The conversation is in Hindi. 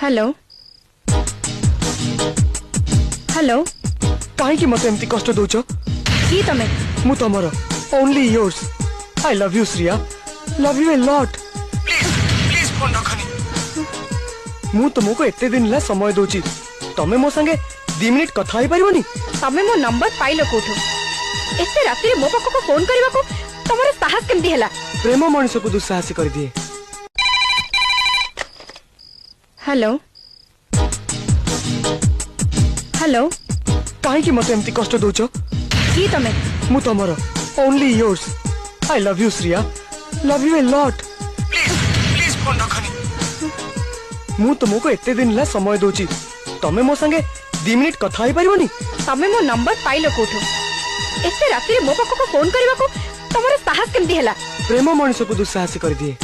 हेलो हेलो कहीं मत एमती कष्ट दौच कि तमे मु तमर only yours I love you Shriya love U a lot please please phone रखनी मु तुमको एते दिन ला समय दोची तमे मो संगे 2 मिनिट कथा ही परिबनी तमे मो नंबर पाइलो कोठो एते रात्रि मो पाखको फोन करबा को तमरे साहस केमदी हैला प्रेम मनुष्य को दुस्साहसी कर दिए। हेलो हेलो कहीं मत एमती कष्ट दौच कि तमे मु तमर only yours I love you Shriya love U a lot please please phone रखनी मु तुमको एते दिन ला समय दोची तमे मो संगे 2 मिनिट कथा ही परिबनी तमे मो नंबर पाइलो कोठो एते रात्रि मो पाखको फोन करबा को तमरे साहस केमदी हैला प्रेम मनुष्य को दुस्साहसी कर दिए।